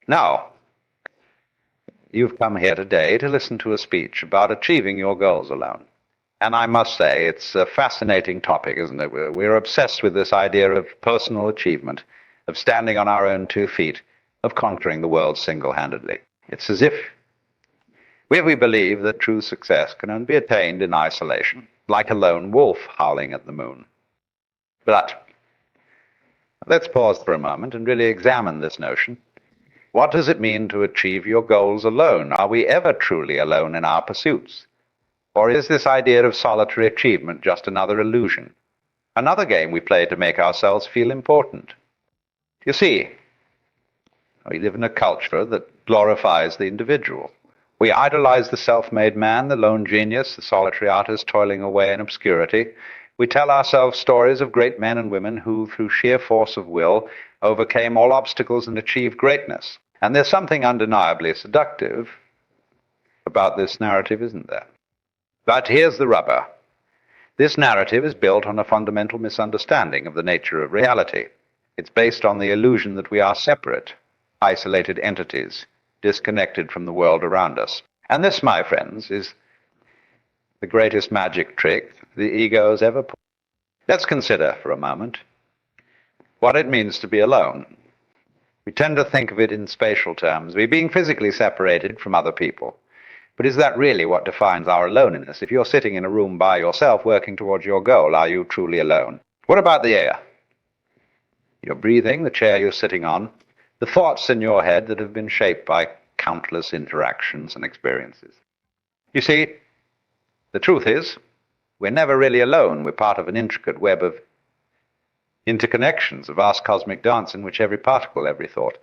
Now, you've come here today to listen to a speech about achieving your goals alone. And I must say, it's a fascinating topic, isn't it? We're obsessed with this idea of personal achievement, of standing on our own 2 feet, of conquering the world single-handedly. It's as if we believe that true success can only be attained in isolation, like a lone wolf howling at the moon. But let's pause for a moment and really examine this notion. What does it mean to achieve your goals alone? Are we ever truly alone in our pursuits? Or is this idea of solitary achievement just another illusion? Another game we play to make ourselves feel important? You see, we live in a culture that glorifies the individual. We idolize the self-made man, the lone genius, the solitary artist toiling away in obscurity. We tell ourselves stories of great men and women who, through sheer force of will, overcame all obstacles and achieved greatness. And there's something undeniably seductive about this narrative, isn't there? But here's the rubber. This narrative is built on a fundamental misunderstanding of the nature of reality. It's based on the illusion that we are separate, isolated entities, disconnected from the world around us. And this, my friends, is the greatest magic trick the ego has ever pulled. Let's consider for a moment what it means to be alone. We tend to think of it in spatial terms, we being physically separated from other people. But is that really what defines our loneliness? If you're sitting in a room by yourself working towards your goal, are you truly alone? What about the air? Your breathing, the chair you're sitting on, the thoughts in your head that have been shaped by countless interactions and experiences. You see, the truth is, we're never really alone. We're part of an intricate web of interconnections, a vast cosmic dance in which every particle, every thought,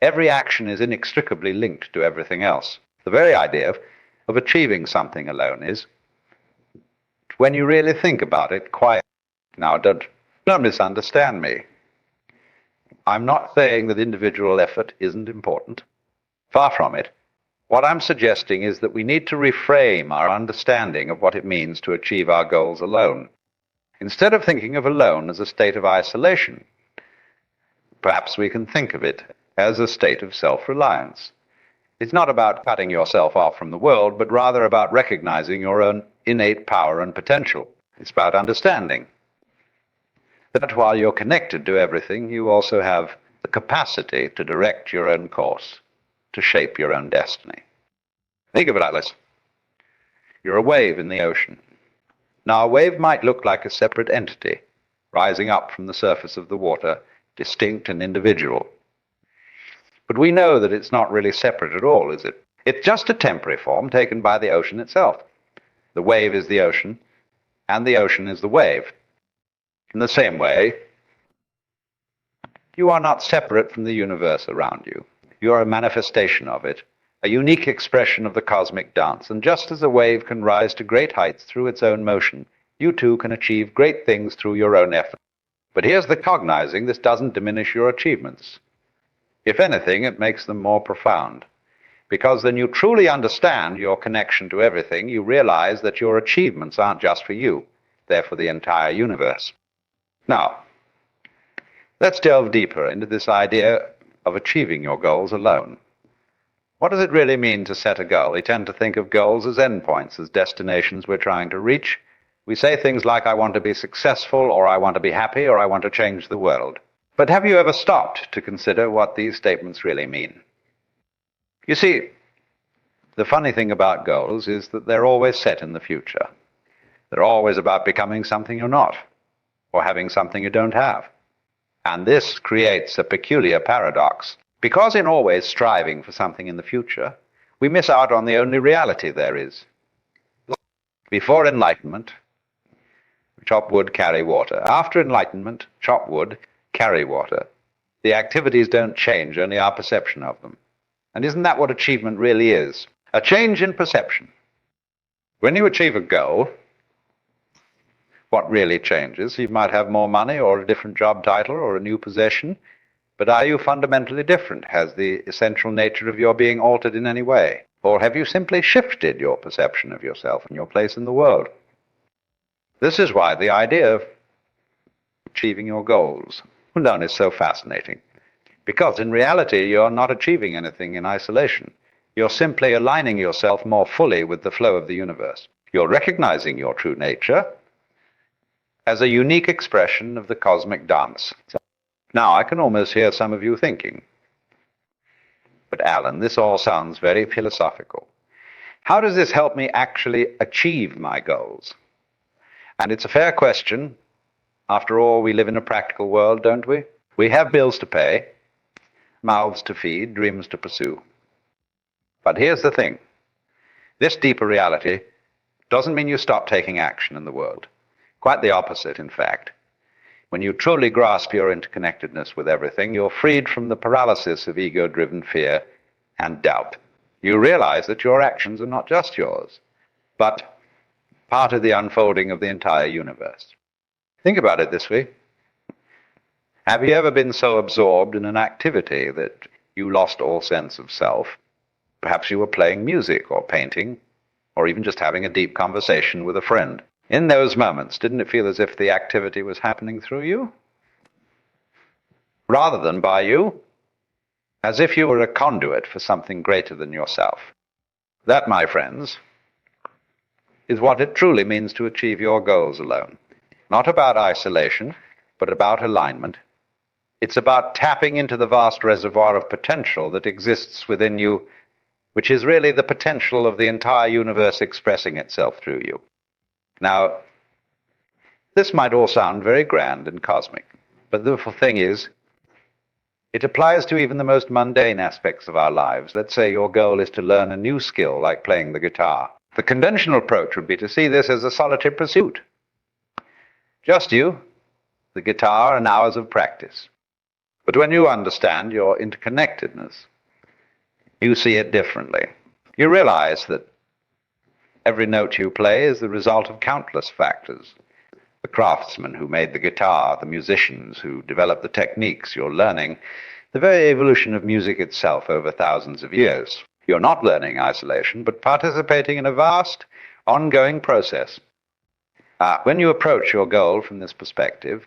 every action is inextricably linked to everything else. The very idea of achieving something alone is, when you really think about it, quiet. Now, don't misunderstand me. I'm not saying that individual effort isn't important. Far from it. What I'm suggesting is that we need to reframe our understanding of what it means to achieve our goals alone. Instead of thinking of alone as a state of isolation, perhaps we can think of it as a state of self-reliance. It's not about cutting yourself off from the world, but rather about recognizing your own innate power and potential. It's about understanding that while you're connected to everything, you also have the capacity to direct your own course, to shape your own destiny. Think of it like this. You're a wave in the ocean. Now, a wave might look like a separate entity, rising up from the surface of the water, distinct and individual. But we know that it's not really separate at all, is it? It's just a temporary form taken by the ocean itself. The wave is the ocean, and the ocean is the wave. In the same way, you are not separate from the universe around you. You are a manifestation of it, a unique expression of the cosmic dance. And just as a wave can rise to great heights through its own motion, you too can achieve great things through your own effort. But here's the cognizing: this doesn't diminish your achievements. If anything, it makes them more profound, because then you truly understand your connection to everything. You realize that your achievements aren't just for you, they're for the entire universe. Now, let's delve deeper into this idea of achieving your goals alone. What does it really mean to set a goal? We tend to think of goals as endpoints, as destinations we're trying to reach. We say things like, I want to be successful, or I want to be happy, or I want to change the world. But have you ever stopped to consider what these statements really mean? You see, the funny thing about goals is that they're always set in the future. They're always about becoming something you're not, or having something you don't have. And this creates a peculiar paradox, because in always striving for something in the future, we miss out on the only reality there is. Before enlightenment, chop wood, carry water. After enlightenment, chop wood, carry water. The activities don't change, only our perception of them. And isn't that what achievement really is? A change in perception. When you achieve a goal, what really changes? You might have more money, or a different job title, or a new possession, but are you fundamentally different? Has the essential nature of your being altered in any way? Or have you simply shifted your perception of yourself and your place in the world? This is why the idea of achieving your goals alone is so fascinating. Because in reality, you're not achieving anything in isolation. You're simply aligning yourself more fully with the flow of the universe. You're recognizing your true nature as a unique expression of the cosmic dance. Now, I can almost hear some of you thinking, but Alan, this all sounds very philosophical. How does this help me actually achieve my goals? And it's a fair question. After all, we live in a practical world, don't we? We have bills to pay, mouths to feed, dreams to pursue. But here's the thing. This deeper reality doesn't mean you stop taking action in the world. Quite the opposite, in fact. When you truly grasp your interconnectedness with everything, you're freed from the paralysis of ego-driven fear and doubt. You realize that your actions are not just yours, but part of the unfolding of the entire universe. Think about it this way. Have you ever been so absorbed in an activity that you lost all sense of self? Perhaps you were playing music or painting, or even just having a deep conversation with a friend. In those moments, didn't it feel as if the activity was happening through you, rather than by you? As if you were a conduit for something greater than yourself. That, my friends, is what it truly means to achieve your goals alone. Not about isolation, but about alignment. It's about tapping into the vast reservoir of potential that exists within you, which is really the potential of the entire universe expressing itself through you. Now, this might all sound very grand and cosmic, but the thing is, it applies to even the most mundane aspects of our lives. Let's say your goal is to learn a new skill, like playing the guitar. The conventional approach would be to see this as a solitary pursuit. Just you, the guitar, and hours of practice. But when you understand your interconnectedness, you see it differently. You realize that every note you play is the result of countless factors. The craftsmen who made the guitar, the musicians who developed the techniques you're learning, the very evolution of music itself over thousands of years. You're not learning isolation, but participating in a vast, ongoing process. When you approach your goal from this perspective,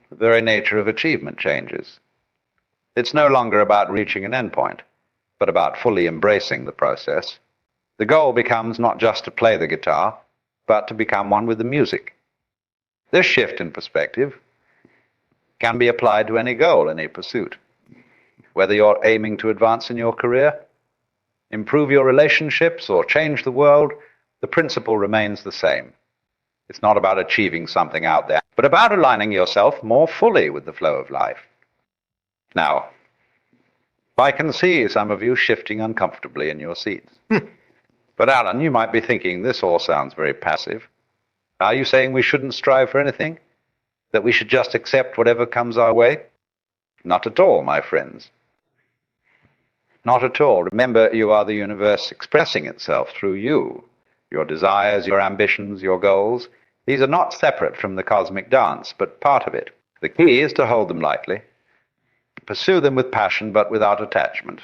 the very nature of achievement changes. It's no longer about reaching an endpoint, but about fully embracing the process. The goal becomes not just to play the guitar, but to become one with the music. This shift in perspective can be applied to any goal, any pursuit. Whether you're aiming to advance in your career, improve your relationships, or change the world, the principle remains the same. It's not about achieving something out there, but about aligning yourself more fully with the flow of life. Now, I can see some of you shifting uncomfortably in your seats. But Alan, you might be thinking, this all sounds very passive. Are you saying we shouldn't strive for anything? That we should just accept whatever comes our way? Not at all, my friends. Not at all. Remember, you are the universe expressing itself through you. Your desires, your ambitions, your goals, these are not separate from the cosmic dance, but part of it. The key is to hold them lightly. Pursue them with passion, but without attachment.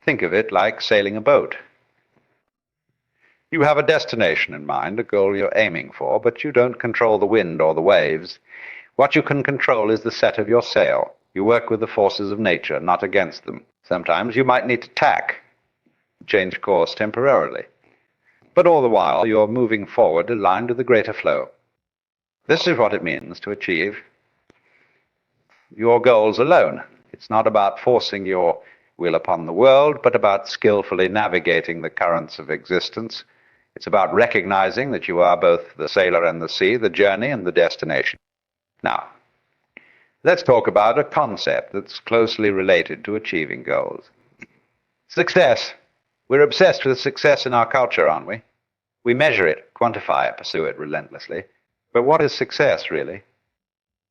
Think of it like sailing a boat. You have a destination in mind, a goal you're aiming for, but you don't control the wind or the waves. What you can control is the set of your sail. You work with the forces of nature, not against them. Sometimes you might need to tack, change course temporarily. But all the while, you're moving forward aligned with the greater flow. This is what it means to achieve your goals alone. It's not about forcing your will upon the world, but about skillfully navigating the currents of existence. It's about recognizing that you are both the sailor and the sea, the journey and the destination. Now, let's talk about a concept that's closely related to achieving goals. Success. We're obsessed with success in our culture, aren't we? We measure it, quantify it, pursue it relentlessly. But what is success, really?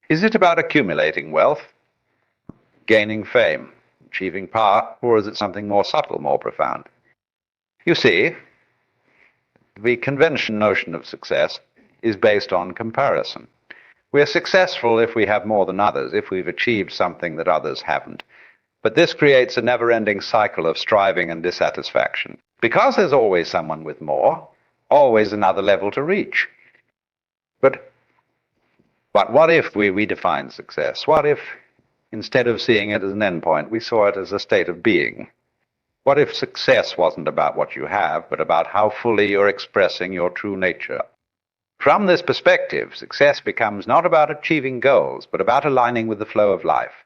Is it about accumulating wealth, gaining fame, achieving power, or is it something more subtle, more profound? You see, the conventional notion of success is based on comparison. We're successful if we have more than others, if we've achieved something that others haven't. But this creates a never-ending cycle of striving and dissatisfaction. Because there's always someone with more, always another level to reach. But what if we redefine success? What if Instead of seeing it as an endpoint, we saw it as a state of being. What if success wasn't about what you have, but about how fully you're expressing your true nature? From this perspective, success becomes not about achieving goals, but about aligning with the flow of life.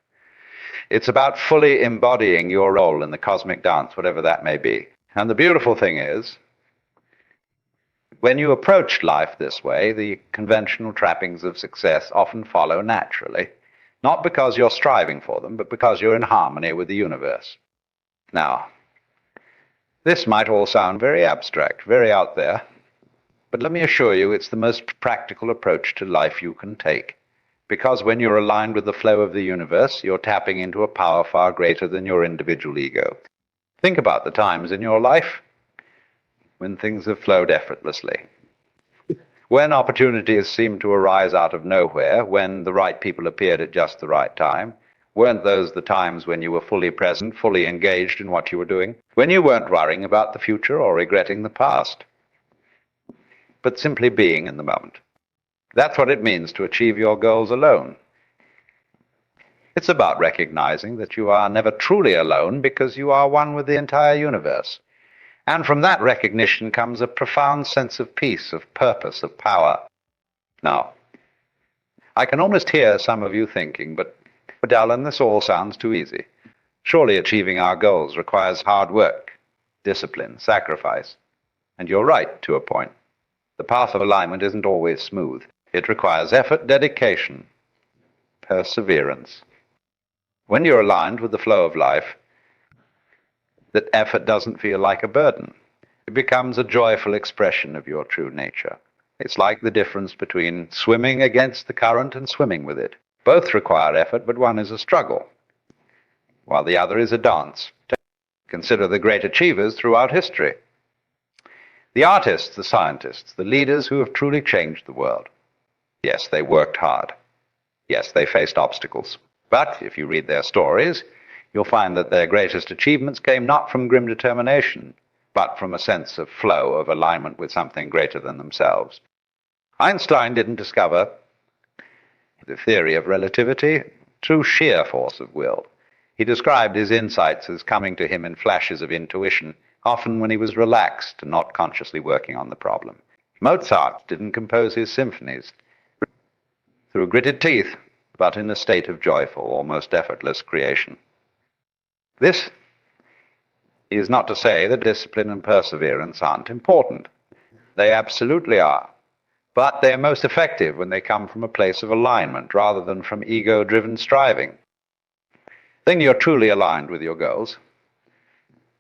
It's about fully embodying your role in the cosmic dance, whatever that may be. And the beautiful thing is, when you approach life this way, the conventional trappings of success often follow naturally, not because you're striving for them, but because you're in harmony with the universe. Now, this might all sound very abstract, very out there, but let me assure you it's the most practical approach to life you can take. Because when you're aligned with the flow of the universe, you're tapping into a power far greater than your individual ego. Think about the times in your life when things have flowed effortlessly. When opportunities seemed to arise out of nowhere, when the right people appeared at just the right time, weren't those the times when you were fully present, fully engaged in what you were doing? When you weren't worrying about the future or regretting the past, but simply being in the moment. That's what it means to achieve your goals alone. It's about recognizing that you are never truly alone because you are one with the entire universe. And from that recognition comes a profound sense of peace, of purpose, of power. Now, I can almost hear some of you thinking, but Alan, this all sounds too easy. Surely achieving our goals requires hard work, discipline, sacrifice. And you're right, to a point. The path of alignment isn't always smooth. It requires effort, dedication, perseverance. When you're aligned with the flow of life, that effort doesn't feel like a burden. It becomes a joyful expression of your true nature. It's like the difference between swimming against the current and swimming with it. Both require effort, but one is a struggle, while the other is a dance. Consider the great achievers throughout history. The artists, the scientists, the leaders who have truly changed the world. Yes, they worked hard. Yes, they faced obstacles. But if you read their stories, you'll find that their greatest achievements came not from grim determination, but from a sense of flow, of alignment with something greater than themselves. Einstein didn't discover the theory of relativity through sheer force of will. He described his insights as coming to him in flashes of intuition, often when he was relaxed and not consciously working on the problem. Mozart didn't compose his symphonies through gritted teeth, but in a state of joyful, almost effortless creation. This is not to say that discipline and perseverance aren't important. They absolutely are. But they're most effective when they come from a place of alignment rather than from ego-driven striving. Then you're truly aligned with your goals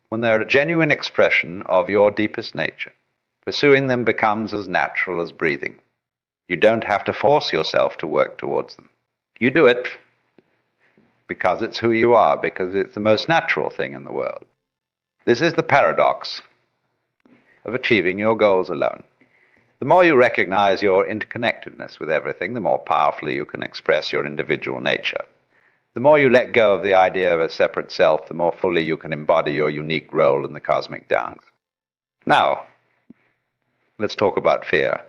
when they're a genuine expression of your deepest nature. Pursuing them becomes as natural as breathing. You don't have to force yourself to work towards them. You do it because it's who you are, because it's the most natural thing in the world. This is the paradox of achieving your goals alone. The more you recognize your interconnectedness with everything, the more powerfully you can express your individual nature. The more you let go of the idea of a separate self, the more fully you can embody your unique role in the cosmic dance. Now, let's talk about fear.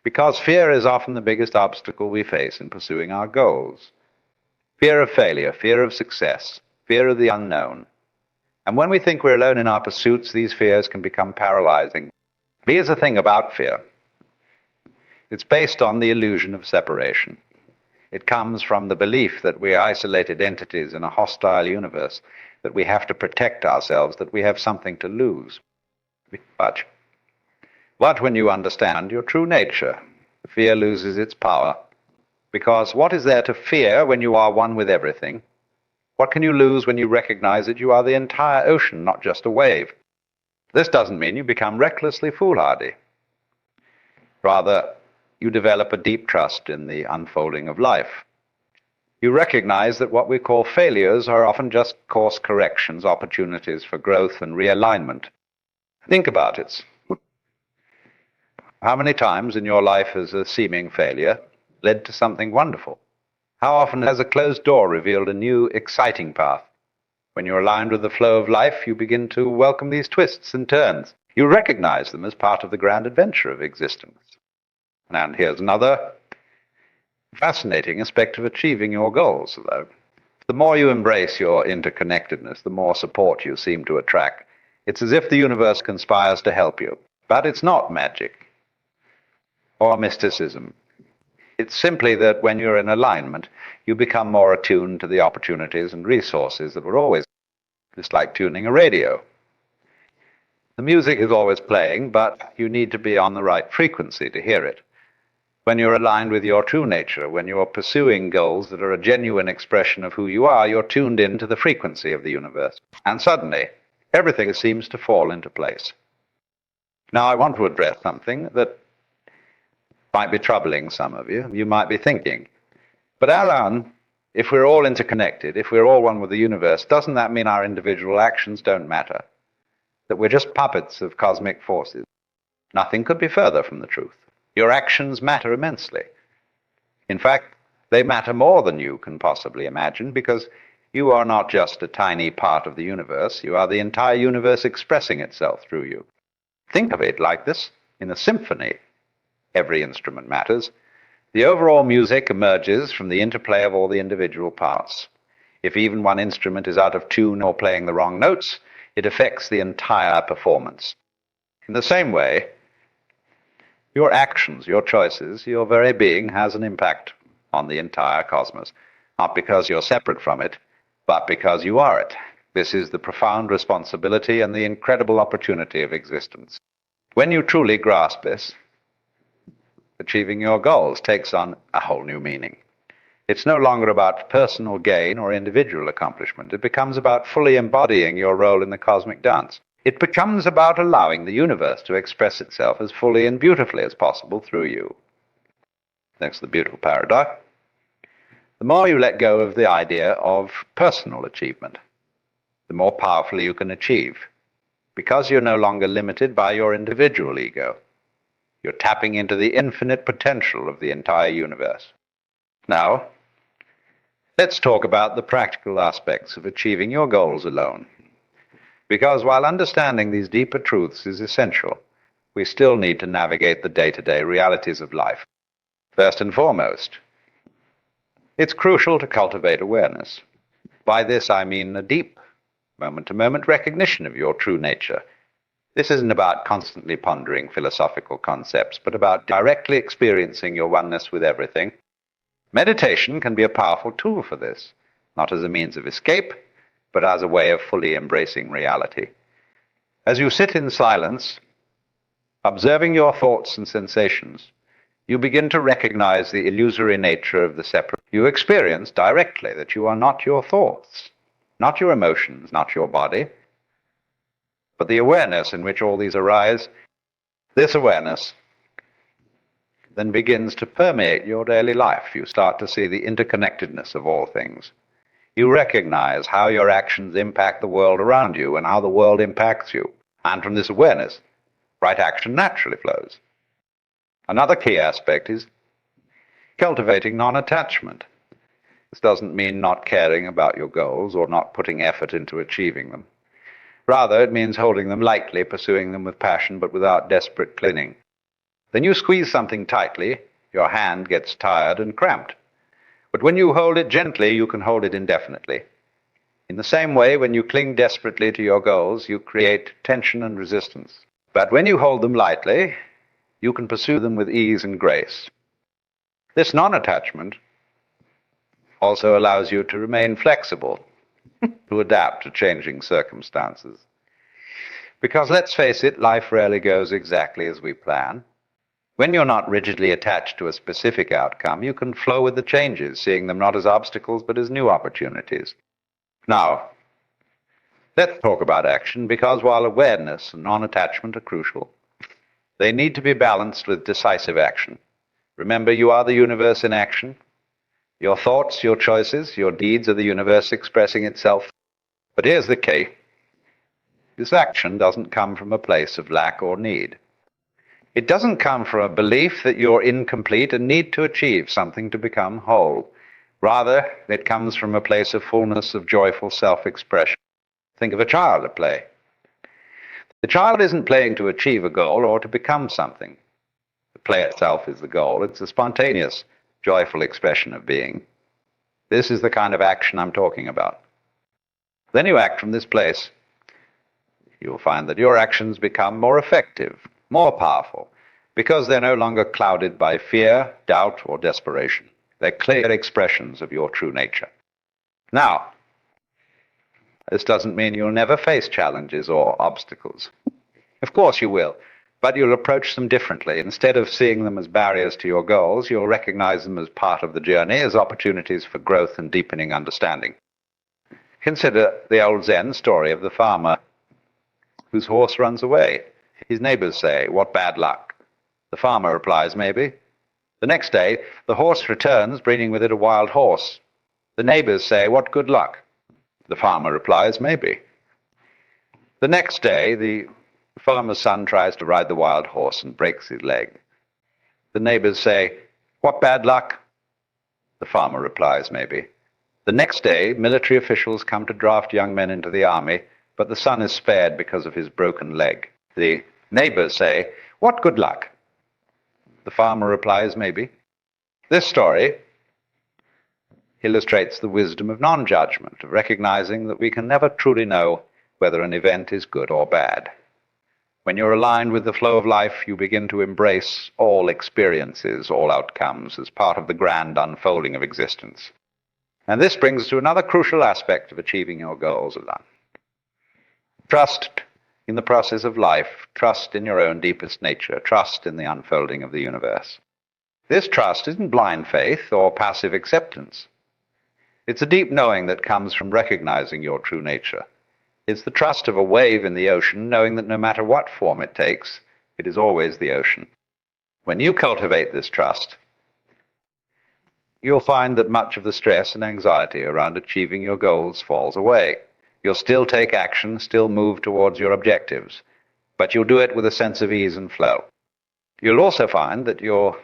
Because fear is often the biggest obstacle we face in pursuing our goals. Fear of failure, fear of success, fear of the unknown. And when we think we're alone in our pursuits, these fears can become paralyzing. Here's the thing about fear. It's based on the illusion of separation. It comes from the belief that we are isolated entities in a hostile universe, that we have to protect ourselves, that we have something to lose. But when you understand your true nature, fear loses its power. Because what is there to fear when you are one with everything? What can you lose when you recognize that you are the entire ocean, not just a wave? This doesn't mean you become recklessly foolhardy. Rather, you develop a deep trust in the unfolding of life. You recognize that what we call failures are often just course corrections, opportunities for growth and realignment. Think about it. How many times in your life has a seeming failure led to something wonderful? How often has a closed door revealed a new, exciting path? When you're aligned with the flow of life, you begin to welcome these twists and turns. You recognize them as part of the grand adventure of existence. And here's another fascinating aspect of achieving your goals, though. The more you embrace your interconnectedness, the more support you seem to attract. It's as if the universe conspires to help you. But it's not magic or mysticism. It's simply that when you're in alignment, you become more attuned to the opportunities and resources that were always. It's like tuning a radio. The music is always playing, but you need to be on the right frequency to hear it. When you're aligned with your true nature, when you're pursuing goals that are a genuine expression of who you are, you're tuned into the frequency of the universe. And suddenly, everything seems to fall into place. Now, I want to address something that might be troubling some of you. You might be thinking, but Alan, if we're all interconnected, if we're all one with the universe, doesn't that mean our individual actions don't matter? That we're just puppets of cosmic forces? Nothing could be further from the truth. Your actions matter immensely. In fact, they matter more than you can possibly imagine, because you are not just a tiny part of the universe, you are the entire universe expressing itself through you. Think of it like this. In a symphony, every instrument matters. The overall music emerges from the interplay of all the individual parts. If even one instrument is out of tune or playing the wrong notes, it affects the entire performance. In the same way, your actions, your choices, your very being has an impact on the entire cosmos, not because you're separate from it, but because you are it. This is the profound responsibility and the incredible opportunity of existence. When you truly grasp this, achieving your goals takes on a whole new meaning. It's no longer about personal gain or individual accomplishment. It becomes about fully embodying your role in the cosmic dance. It becomes about allowing the universe to express itself as fully and beautifully as possible through you. That's the beautiful paradox. The more you let go of the idea of personal achievement, the more powerfully you can achieve, because you're no longer limited by your individual ego. You're tapping into the infinite potential of the entire universe. Now, let's talk about the practical aspects of achieving your goals alone. Because while understanding these deeper truths is essential, we still need to navigate the day-to-day realities of life. First and foremost, it's crucial to cultivate awareness. By this I mean a deep, moment-to-moment recognition of your true nature. This isn't about constantly pondering philosophical concepts, but about directly experiencing your oneness with everything. Meditation can be a powerful tool for this, not as a means of escape, but as a way of fully embracing reality. As you sit in silence, observing your thoughts and sensations, you begin to recognize the illusory nature of the separate. You experience directly that you are not your thoughts, not your emotions, not your body, but the awareness in which all these arise. This awareness then begins to permeate your daily life. You start to see the interconnectedness of all things. You recognize how your actions impact the world around you and how the world impacts you. And from this awareness, right action naturally flows. Another key aspect is cultivating non-attachment. This doesn't mean not caring about your goals or not putting effort into achieving them. Rather, it means holding them lightly, pursuing them with passion, but without desperate clinging. Then you squeeze something tightly, your hand gets tired and cramped. But when you hold it gently, you can hold it indefinitely. In the same way, when you cling desperately to your goals, you create tension and resistance. But when you hold them lightly, you can pursue them with ease and grace. This non-attachment also allows you to remain flexible, to adapt to changing circumstances. Because let's face it, life rarely goes exactly as we plan. When you're not rigidly attached to a specific outcome, you can flow with the changes, seeing them not as obstacles, but as new opportunities. Now, let's talk about action, because while awareness and non-attachment are crucial, they need to be balanced with decisive action. Remember, you are the universe in action. Your thoughts, your choices, your deeds are the universe expressing itself. But here's the key. This action doesn't come from a place of lack or need. It doesn't come from a belief that you're incomplete and need to achieve something to become whole. Rather, it comes from a place of fullness, of joyful self-expression. Think of a child at play. The child isn't playing to achieve a goal or to become something. The play itself is the goal. It's a spontaneous, joyful expression of being. This is the kind of action I'm talking about. Then you act from this place. You'll find that your actions become more effective, more powerful, because they're no longer clouded by fear, doubt, or desperation. They're clear expressions of your true nature. Now, this doesn't mean you'll never face challenges or obstacles. Of course you will, but you'll approach them differently. Instead of seeing them as barriers to your goals, you'll recognize them as part of the journey, as opportunities for growth and deepening understanding. Consider the old Zen story of the farmer whose horse runs away. His neighbors say, "What bad luck." The farmer replies, "Maybe." The next day, the horse returns, bringing with it a wild horse. The neighbors say, "What good luck." The farmer replies, "Maybe." The next day, the farmer's son tries to ride the wild horse and breaks his leg. The neighbors say, "What bad luck?" The farmer replies, "Maybe." The next day, military officials come to draft young men into the army, but the son is spared because of his broken leg. The neighbors say, "What good luck?" The farmer replies, "Maybe." This story illustrates the wisdom of non-judgment, of recognizing that we can never truly know whether an event is good or bad. When you're aligned with the flow of life, you begin to embrace all experiences, all outcomes, as part of the grand unfolding of existence. And this brings us to another crucial aspect of achieving your goals, Alan. Trust in the process of life, trust in your own deepest nature, trust in the unfolding of the universe. This trust isn't blind faith or passive acceptance. It's a deep knowing that comes from recognizing your true nature. It's the trust of a wave in the ocean, knowing that no matter what form it takes, it is always the ocean. When you cultivate this trust, you'll find that much of the stress and anxiety around achieving your goals falls away. You'll still take action, still move towards your objectives, but you'll do it with a sense of ease and flow. You'll also find that your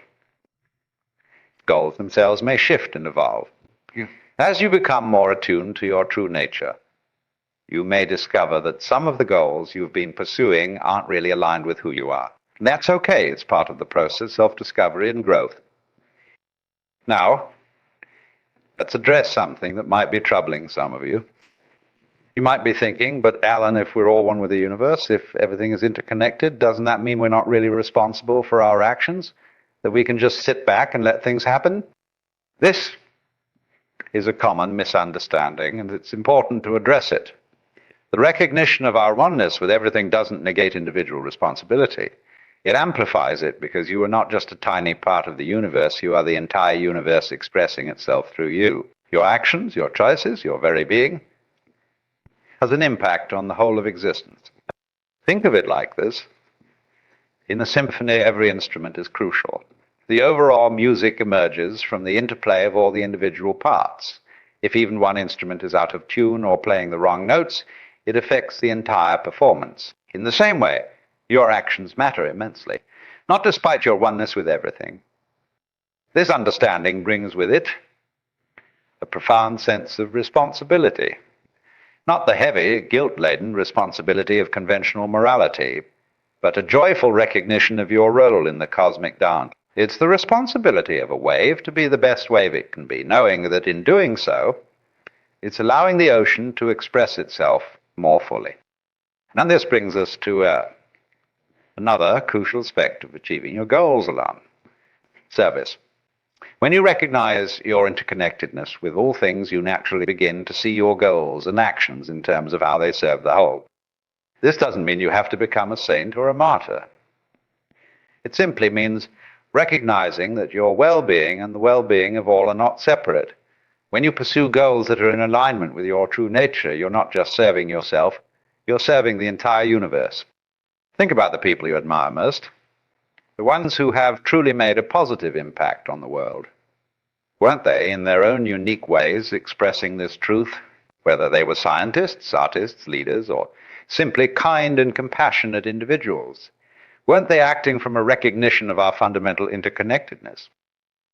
goals themselves may shift and evolve. As you become more attuned to your true nature, you may discover that some of the goals you've been pursuing aren't really aligned with who you are. And that's okay. It's part of the process, self-discovery and growth. Now, let's address something that might be troubling some of you. You might be thinking, but Alan, if we're all one with the universe, if everything is interconnected, doesn't that mean we're not really responsible for our actions? That we can just sit back and let things happen? This is a common misunderstanding, and it's important to address it. The recognition of our oneness with everything doesn't negate individual responsibility. It amplifies it, because you are not just a tiny part of the universe, you are the entire universe expressing itself through you. Your actions, your choices, your very being has an impact on the whole of existence. Think of it like this. In a symphony, every instrument is crucial. The overall music emerges from the interplay of all the individual parts. If even one instrument is out of tune or playing the wrong notes, it affects the entire performance. In the same way, your actions matter immensely, not despite your oneness with everything. This understanding brings with it a profound sense of responsibility. Not the heavy, guilt-laden responsibility of conventional morality, but a joyful recognition of your role in the cosmic dance. It's the responsibility of a wave to be the best wave it can be, knowing that in doing so, it's allowing the ocean to express itself more fully. And this brings us to another crucial aspect of achieving your goals, Alan: service. When you recognize your interconnectedness with all things, you naturally begin to see your goals and actions in terms of how they serve the whole. This doesn't mean you have to become a saint or a martyr. It simply means recognizing that your well-being and the well-being of all are not separate. When you pursue goals that are in alignment with your true nature, you're not just serving yourself, you're serving the entire universe. Think about the people you admire most, the ones who have truly made a positive impact on the world. Weren't they, in their own unique ways, expressing this truth, whether they were scientists, artists, leaders, or simply kind and compassionate individuals? Weren't they acting from a recognition of our fundamental interconnectedness?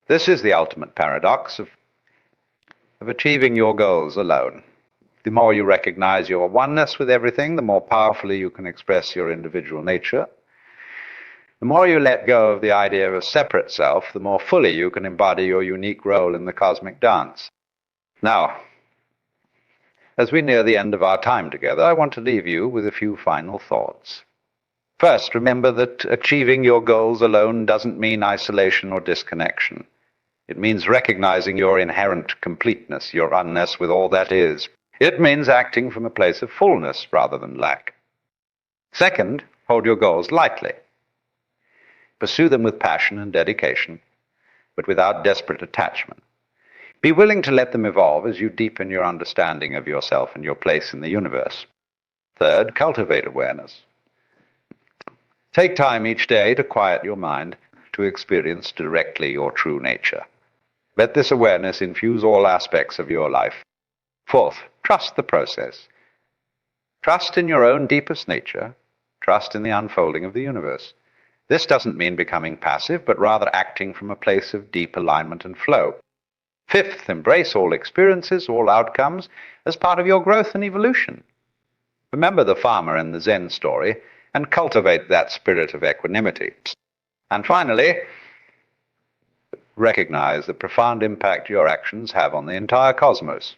This is the ultimate paradox of achieving your goals alone. The more you recognize your oneness with everything, the more powerfully you can express your individual nature. The more you let go of the idea of a separate self, the more fully you can embody your unique role in the cosmic dance. Now, as we near the end of our time together, I want to leave you with a few final thoughts. First, remember that achieving your goals alone doesn't mean isolation or disconnection. It means recognizing your inherent completeness, your oneness with all that is. It means acting from a place of fullness rather than lack. Second, hold your goals lightly. Pursue them with passion and dedication, but without desperate attachment. Be willing to let them evolve as you deepen your understanding of yourself and your place in the universe. Third, cultivate awareness. Take time each day to quiet your mind, to experience directly your true nature. Let this awareness infuse all aspects of your life. Fourth, trust the process. Trust in your own deepest nature. Trust in the unfolding of the universe. This doesn't mean becoming passive, but rather acting from a place of deep alignment and flow. Fifth, embrace all experiences, all outcomes, as part of your growth and evolution. Remember the farmer in the Zen story and cultivate that spirit of equanimity. And finally, recognize the profound impact your actions have on the entire cosmos.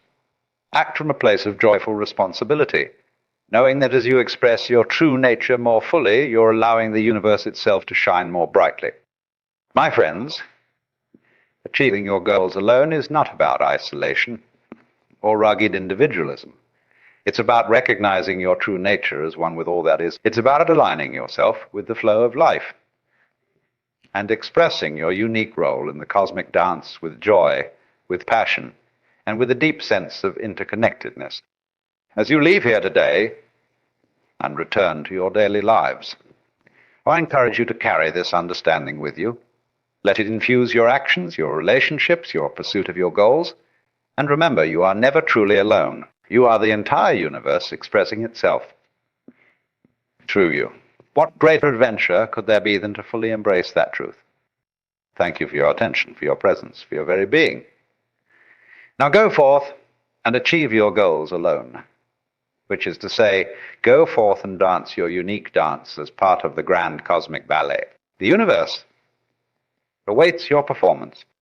Act from a place of joyful responsibility, knowing that as you express your true nature more fully, you're allowing the universe itself to shine more brightly. My friends, achieving your goals alone is not about isolation or rugged individualism. It's about recognizing your true nature as one with all that is. It's about aligning yourself with the flow of life and expressing your unique role in the cosmic dance with joy, with passion, and with a deep sense of interconnectedness. As you leave here today and return to your daily lives, I encourage you to carry this understanding with you. Let it infuse your actions, your relationships, your pursuit of your goals. And remember, you are never truly alone. You are the entire universe expressing itself through you. What greater adventure could there be than to fully embrace that truth? Thank you for your attention, for your presence, for your very being. Now go forth and achieve your goals alone, which is to say, go forth and dance your unique dance as part of the grand cosmic ballet. The universe awaits your performance.